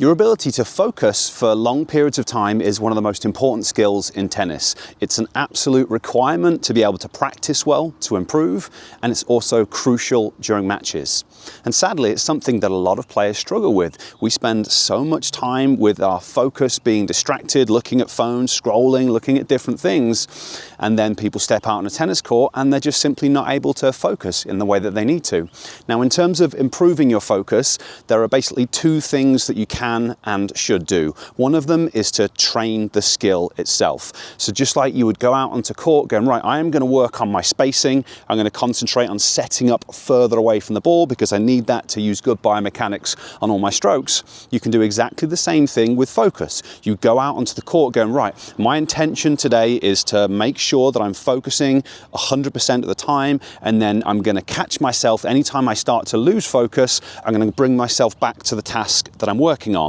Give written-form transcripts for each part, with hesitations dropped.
Your ability to focus for long periods of time is one of the most important skills in tennis. It's an absolute requirement to be able to practice well, to improve, and it's also crucial during matches. And sadly, it's something that a lot of players struggle with. We spend so much time with our focus being distracted, looking at phones, scrolling, looking at different things, and then people step out on a tennis court and they're just simply not able to focus in the way that they need to. Now, in terms of improving your focus, there are basically two things that you can and should do. One of them is to train the skill itself. So just like you would go out onto court going, right, I am going to work on my spacing, I'm going to concentrate on setting up further away from the ball because I need that to use good biomechanics on all my strokes. You can do exactly the same thing with focus. You go out onto the court going, right, my intention today is to make sure that I'm focusing 100% of the time, and then I'm going to catch myself anytime I start to lose focus. I'm going to bring myself back to the task that I'm working on.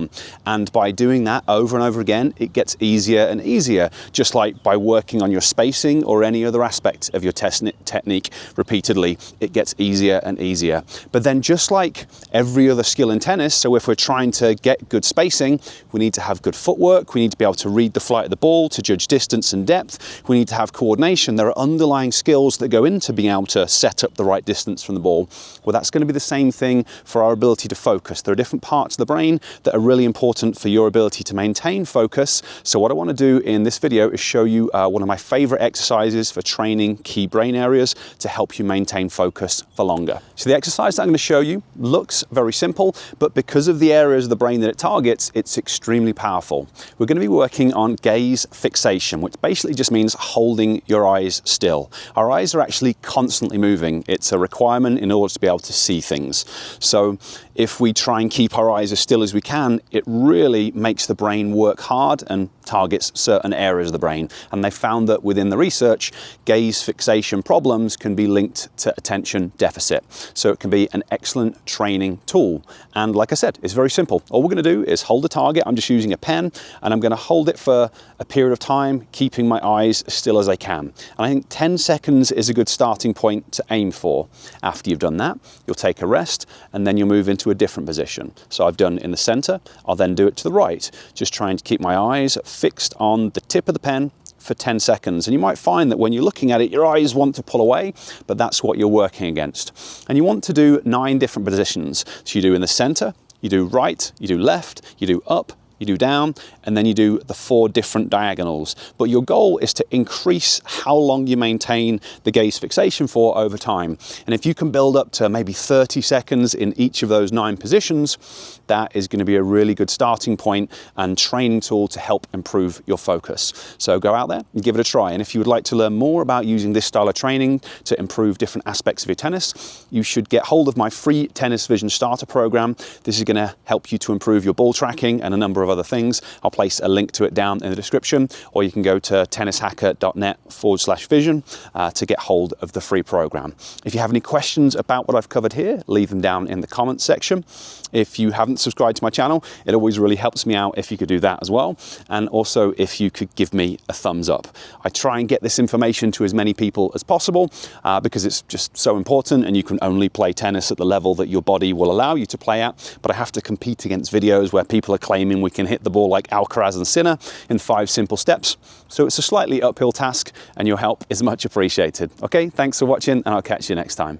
And by doing that over and over again, it gets easier and easier, just like by working on your spacing or any other aspect of your technique repeatedly, it gets easier and easier. But then just like every other skill in tennis, so if we're trying to get good spacing, we need to have good footwork, we need to be able to read the flight of the ball, to judge distance and depth, we need to have coordination. There are underlying skills that go into being able to set up the right distance from the ball. Well, that's going to be the same thing for our ability to focus. There are different parts of the brain that are really important for your ability to maintain focus. So what I want to do in this video is show you one of my favorite exercises for training key brain areas to help you maintain focus for longer. So the exercise that I'm going to show you looks very simple, but because of the areas of the brain that it targets, it's extremely powerful. We're going to be working on gaze fixation, which basically just means holding your eyes still. Our eyes are actually constantly moving. It's a requirement in order to be able to see things. So if we try and keep our eyes as still as we can, it really makes the brain work hard and targets certain areas of the brain. And they found that within the research, gaze fixation problems can be linked to attention deficit. So it can be an excellent training tool. And like I said, it's very simple. All we're going to do is hold the target. I'm just using a pen and I'm going to hold it for a period of time, keeping my eyes as still as I can. And I think 10 seconds is a good starting point to aim for. After you've done that, you'll take a rest and then you'll move into a different position. So I've done in the center, I'll then do it to the right, just trying to keep my eyes fixed on the tip of the pen for 10 seconds. And you might find that when you're looking at it, your eyes want to pull away, but that's what you're working against. And you want to do 9 different positions. So you do in the center, you do right, you do left, you do up, you do down, and then you do the 4 different diagonals. But your goal is to increase how long you maintain the gaze fixation for over time. And if you can build up to maybe 30 seconds in each of those 9 positions, that is going to be a really good starting point and training tool to help improve your focus. So go out there and give it a try. And if you would like to learn more about using this style of training to improve different aspects of your tennis, you should get hold of my free Tennis Vision Starter program. This is going to help you to improve your ball tracking and a number of other things. I'll place a link to it down in the description, or you can go to tennishacker.net/vision to get hold of the free program. If you have any questions about what I've covered here, leave them down in the comments section. If you haven't subscribed to my channel, it always really helps me out if you could do that as well. And also if you could give me a thumbs up. I try and get this information to as many people as possible because it's just so important, and you can only play tennis at the level that your body will allow you to play at. But I have to compete against videos where people are claiming we can hit the ball like Alcaraz and Sinner in 5 simple steps. So it's a slightly uphill task, and your help is much appreciated. Okay, thanks for watching, and I'll catch you next time.